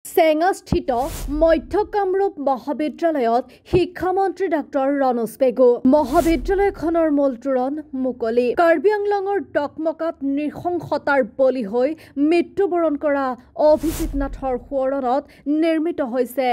চেঙাস্থিত মধ্য কামৰূপ মহাবিদ্যালয়ত শিক্ষামন্ত্ৰী ডাক্তৰ ৰণোজ পেগু মহাবিদ্যালয়খনৰ মূল তোৰণ মুকলি কাৰ্বি আংলঙৰ ডকমকাত নৃশংসতাৰ বলি হৈ মৃত্যুবৰণ কৰা অভিজিত নাথৰ সোঁৱৰণত নিৰ্মিত হৈছে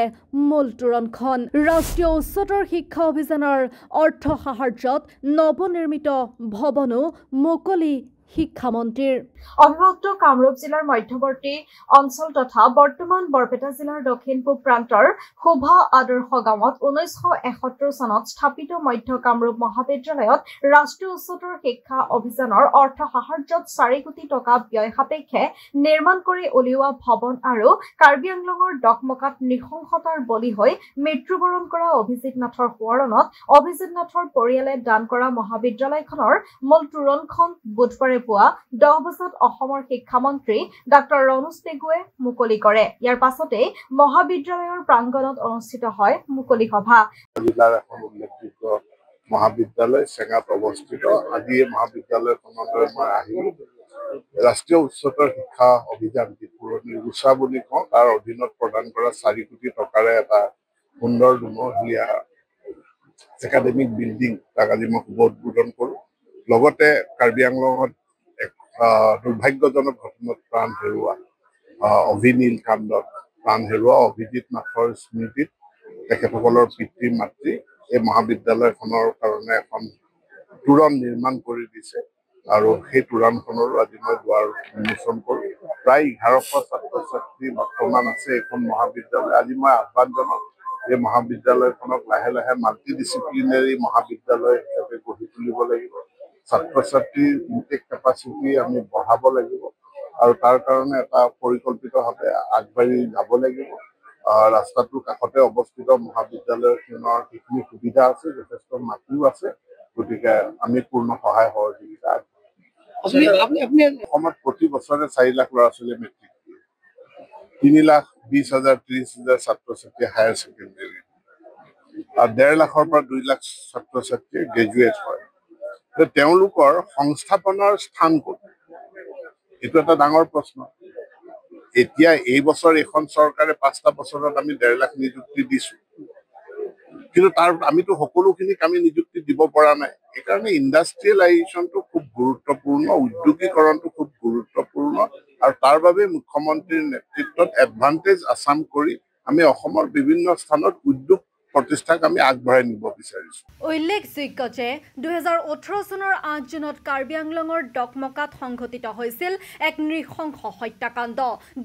মূল তোৰণখন ৰাষ্ট্ৰীয় উচ্চতৰ শিক্ষা অভিযানৰ অৰ্থ সাহায্যত নৱনিৰ্মিত ভৱনো মুকলি শিক্ষামন্ত্ৰীৰ অবিভক্ত কামৰূপ জিলাৰ মধ্যৱৰ্তী অঞ্চল তথা বৰ্তমান বৰপেটা জিলাৰ দক্ষিণ পূব প্ৰান্তৰ শোভা আদৰ্শ গাঁৱত 1971 চনত স্থাপিত মধ্য কামৰূপ মহাবিদ্যালয়ত ৰাষ্ট্ৰীয় উচ্চতৰ শিক্ষা অভিযানৰ অৰ্থ সাহায্যত 4 কোটি টকা ব্যয় সাপেক্ষে নিৰ্মাণ কৰি উলিওৱা ভৱন আৰু কাৰ্বি আংলঙৰ ডকমকাত নৃশংসতাৰ বলি হৈ মৃত্যুবৰণ কৰা অভিজিত নাথৰ সোঁৱৰণত অভিজিত নাথৰ পৰিয়ালে দান কৰা মহাবিদ্যালয়খনৰ মূল তোৰণখন বুধবাৰে পুৱা 10 বজাত অসমৰ শিক্ষামন্ত্ৰী ডাক্তৰ ৰণোজ পেগুৱে মুকলি কৰে। ইয়াৰ পাছতে মহাবিদ্যালয়ৰ প্ৰাংগণত অনুষ্ঠিত হয় মুকলি সভা। জিলাৰ এখন উল্লেখযোগ্য মহাবিদ্যালয় চেঙাত অৱস্থিত। আজি এই মহাবিদ্যালয়খনলৈ মই আহিলো। ৰাষ্ট্ৰীয় উচ্চতৰ শিক্ষা অভিযান যি পুৰণি ৰুচা বুলি কওঁ, তাৰ অধীনত প্ৰদান কৰা 4 কোটি টকাৰে এটা সুন্দৰ দুমহলীয়া একাডেমিক বিল্ডিং তাক আজি মই শুভ উদ্বোধন কৰোঁ। লগতে কাৰ্বি আংলঙত এক দুৰ্ভাগ্যজনক ঘটনাত প্ৰাণ হেৰুওৱা অভিনীল কাণ্ডত প্ৰাণ হেৰুওৱা অভিজিত নাথৰ স্মৃতিত তেখেতসকলৰ পিতৃ মাতৃ এই মহাবিদ্যালয়খনৰ কাৰণে এখন তোৰণ নিৰ্মাণ কৰি দিছে আৰু সেই তোৰণখনৰো আজি মই দুৱাৰ উন্মোচন কৰোঁ। প্ৰায় 1100 ছাত্ৰ ছাত্ৰী বৰ্তমান আছে এইখন মহাবিদ্যালয়। আজি মই আহ্বান জনাম এই মহাবিদ্যালয়খনক লাহে লাহে মাল্টিডিচিপ্লিনাৰী মহাবিদ্যালয় হিচাপে গঢ়ি তুলিব লাগিব। ছাত্ৰ ছাত্ৰীৰ ইনটেক কেপাচিটি আমি বঢ়াব লাগিব আৰু তাৰ কাৰণে এটা পৰিকল্পিতভাৱে আগবাঢ়ি যাব লাগিব। ৰাস্তাটোৰ কাষতে অৱস্থিত মহাবিদ্যালয়খনৰ যিখিনি সুবিধা আছে, যথেষ্ট মাটিও আছে, গতিকে আমি পূৰ্ণ সহায় সহযোগিতা অসমত প্ৰতি বছৰে 4 লাখ ল'ৰা ছোৱালীয়ে মেট্ৰিক দিয়ে, 3,20,000 30,000 ছাত্ৰ ছাত্ৰী হায়াৰ ছেকেণ্ডেৰী আৰু 1.5 লাখৰ পৰা 2 লাখ ছাত্ৰ ছাত্ৰী গ্ৰেজুৱেট হয়। তেওঁলোকৰ সংস্থাপনৰ স্থান ক'ত, এইটো এটা ডাঙৰ প্ৰশ্ন। এতিয়া এই বছৰ এইখন চৰকাৰে 5টা বছৰত আমি 1.5 লাখ নিযুক্তি দিছো, কিন্তু তাৰ আমিতো সকলোখিনিক আমি নিযুক্তি দিব পৰা নাই। সেইকাৰণে ইণ্ডাষ্ট্ৰিয়েলাইজেশ্যনটো খুব গুৰুত্বপূৰ্ণ, উদ্যোগীকৰণটো খুব গুৰুত্বপূৰ্ণ আৰু তাৰ বাবে মুখ্যমন্ত্ৰীৰ নেতৃত্বত এডভান্টেজ আছাম কৰি আমি অসমৰ বিভিন্ন স্থানত উদ্যোগ প্ৰতিষ্ঠাক আমি আগবঢ়াই নিব বিচাৰিছো। উল্লেখযোগ্য যে 2018 চনৰ 8 জুনত কাৰ্বি আংলঙৰ ডকমকাত সংঘটিত হৈছিল এক নৃশংস হত্যাকাণ্ড।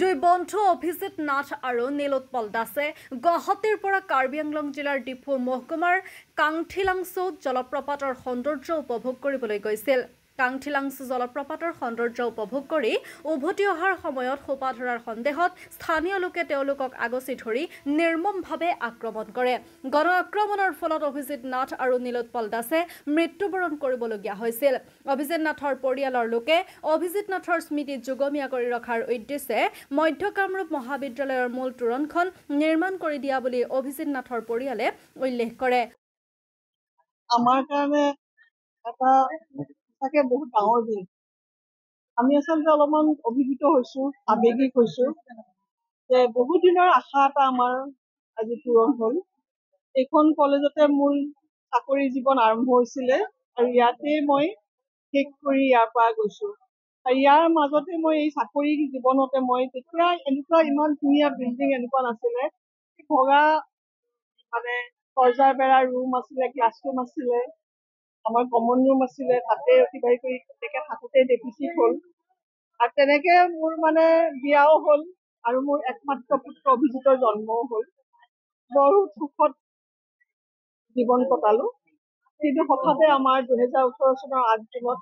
2 বন্ধু অভিজিত নাথ আৰু নীলোৎপল দাসে গুৱাহাটীৰ পৰা কাৰ্বি আংলং জিলাৰ ডিফু মহকুমাৰ কাংথিলাংছু জলপ্ৰপাতৰ সৌন্দৰ্য উপভোগ কৰিবলৈ গৈছিল। কাংথিলাংছু জলপ্ৰপাতৰ সৌন্দৰ্য উপভোগ কৰি উভতি অহাৰ সময়ত সোপা ধৰাৰ সন্দেহত স্থানীয় লোকে তেওঁলোকক আগচি ধৰি নিৰ্মমভাৱে আক্ৰমণ কৰে। গণ আক্ৰমণৰ ফলত অভিজিত নাথ আৰু নীলোৎপল দাসে মৃত্যুবৰণ কৰিবলগীয়া হৈছিল। অভিজিত নাথৰ পৰিয়ালৰ লোকে অভিজিত নাথৰ স্মৃতি যুগমীয়া কৰি ৰখাৰ উদ্দেশ্যে মধ্য কামৰূপ মহাবিদ্যালয়ৰ মূল তোৰণখন নিৰ্মাণ কৰি দিয়া বুলি অভিজিত নাথৰ পৰিয়ালে উল্লেখ কৰে। আমাৰ কাৰণে এটা তাকে বহুত ডাঙৰ দিন। আমি আচলতে অলপমান অভিভূত হৈছো, আৱেগিক হৈছো যে বহু দিনৰ আশা এটা আমাৰ আজি পূৰণ হ'ল। এইখন কলেজতে মোৰ চাকৰি জীৱন আৰম্ভ হৈছিলে আৰু ইয়াতে মই শেষ কৰি ইয়াৰ পৰা গৈছো। আৰু ইয়াৰ মাজতে মই এই চাকৰি জীৱনতে মই তেতিয়া এনেকুৱা ইমান ধুনীয়া বিল্ডিং এনেকুৱা নাছিলে, ভগা মানে দৰ্জাৰ বেৰা ৰুম আছিলে, ক্লাছৰুম আছিলে, আমাৰ কমন ৰুম আছিলে, তাতে অতিবাহী কৰি তেনেকে থাকোঁতে ডেফিচিট হ'ল। আৰু তেনেকে মোৰ মানে বিয়াও হ'ল আৰু মোৰ একমাত্ৰ পুত্ৰ অভিজিতৰ জন্মও হ'ল। বহুত সুখত জীৱন কটালো। কিন্তু হঠাতে আমাৰ 2018 চনৰ 8 জুনত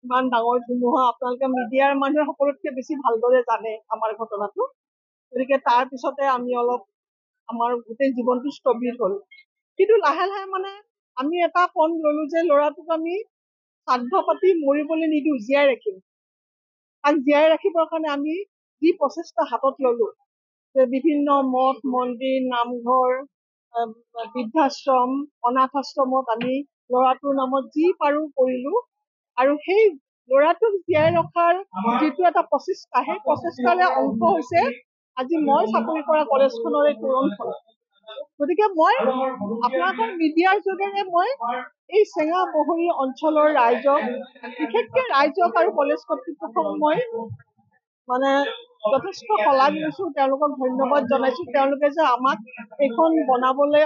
ইমান ডাঙৰ ধুমুহা, আপোনালোকে মিডিয়াৰ মানুহে সকলোতকৈ বেছি ভালদৰে জানে আমাৰ ঘটনাটো, গতিকে তাৰ পিছতে আমি অলপ আমাৰ গোটেই জীৱনটো স্থবিৰ হ'ল। কিন্তু লাহে লাহে মানে আমি এটা পণ ললো যে ল'ৰাটোক আমি শ্ৰাদ্ধ পাতি মৰিবলৈ নিদিওঁ, জীয়াই ৰাখিম। আৰু জীয়াই ৰাখিবৰ কাৰণে আমি যি প্ৰচেষ্টা হাতত ললো যে বিভিন্ন মঠ মন্দিৰ, নামঘৰ, বৃদ্ধাশ্ৰম, অনাথ আশ্ৰমত আমি ল'ৰাটোৰ নামত যি পাৰো কৰিলো। আৰু সেই ল'ৰাটোক জীয়াই ৰখাৰ যিটো এটা প্ৰচেষ্টা, সেই প্ৰচেষ্টাৰে অংশ হৈছে আজি মই চাকৰি কৰা কলেজখনৰ এই তোৰণখন। গতিকে মই আপোনালোকৰ মিডিয়াৰ যোগেৰে মই এই চেঙাপহৰী অঞ্চলৰ ৰাইজক, বিশেষকৈ ৰাইজক আৰু কলেজ কৰ্তৃপক্ষক মই মানে যথেষ্ট শলাগ লৈছোঁ, তেওঁলোকক ধন্যবাদ জনাইছোঁ। তেওঁলোকে যে আমাক এইখন বনাবলৈ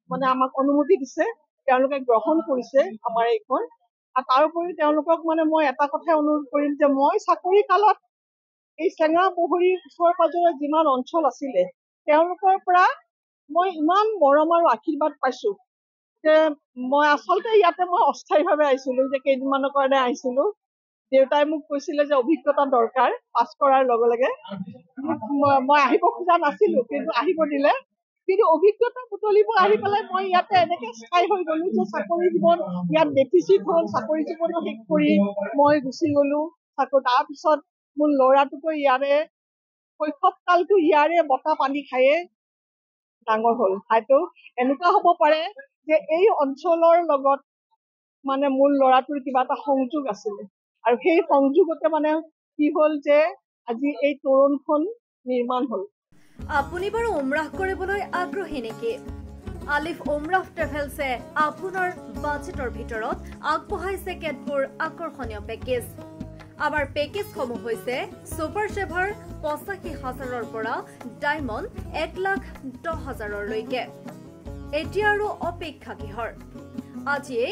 মানে আমাক অনুমতি দিছে, তেওঁলোকে গ্ৰহণ কৰিছে আমাৰ এইখন। আৰু তাৰোপৰি তেওঁলোকক মানে মই এটা কথাই অনুৰোধ কৰিম যে মই চাকৰি কালত এই চেঙাপহৰীৰ ওচৰে পাজৰে যিমান অঞ্চল আছিলে তেওঁলোকৰ পৰা মই ইমান মৰম আৰু আশীৰ্বাদ পাইছোঁ যে মই আচলতে ইয়াতে মই অস্থায়ীভাৱে আহিছিলোঁ, যে কেইদিনমানৰ কাৰণে আহিছিলোঁ। দেউতাই মোক কৈছিলে যে অভিজ্ঞতা দৰকাৰ, পাছ কৰাৰ লগে লগে মই আহিব খোজা নাছিলোঁ, কিন্তু আহিব দিলে। কিন্তু অভিজ্ঞতা বুটলিব আহি পেলাই মই ইয়াতে এনেকে স্থায়ী হৈ গ'লো যে চাকৰি জীৱন ইয়াত ডেফিচিট হ'ল, চাকৰি জীৱনো শেষ কৰি মই গুচি গ'লো। তাৰপিছত মোৰ ল'ৰাটোতো ইয়াৰে শৈশৱকালটো ইয়াৰে বতাহ পানী খায়ে ডাঙৰ হ'ল। হয়তো এনেকুৱা হ'ব পাৰে যে এই অঞ্চলৰ লগত মানে মোৰ ল'ৰাটোৰ কিবা এটা সংযোগ আছিলে, আৰু সেই সংযোগতে মানে কি হ'ল যে আজি এই তোৰণখন নিৰ্মাণ হ'ল। আপুনি বাৰু উমৰাহ কৰিবলৈ আগ্ৰহী নেকি? আলিফ উমৰাহ ট্ৰেভেলছে আপোনাৰ বাজেটৰ ভিতৰত আগবঢ়াইছে কেতবোৰ আকৰ্ষণীয় পেকেজ। আমাৰ পেকেজসমূহ হৈছে ছুপাৰ চেভাৰ ৮৫,০০০ৰ পৰা ডায়মণ্ড ১,১০,০০০লৈকে। এতিয়া আৰু অপেক্ষা কিহৰ? আজিয়ে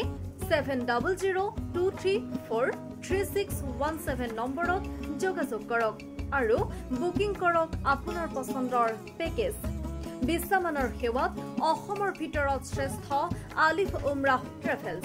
7002343617 নম্বৰত যোগাযোগ কৰক আৰু বুকিং কৰক আপোনাৰ পচন্দৰ পেকেজ। বিশ্বমানৰ সেৱাত অসমৰ ভিতৰত শ্ৰেষ্ঠ আলিফ উমৰাহ ট্ৰেভেলছ।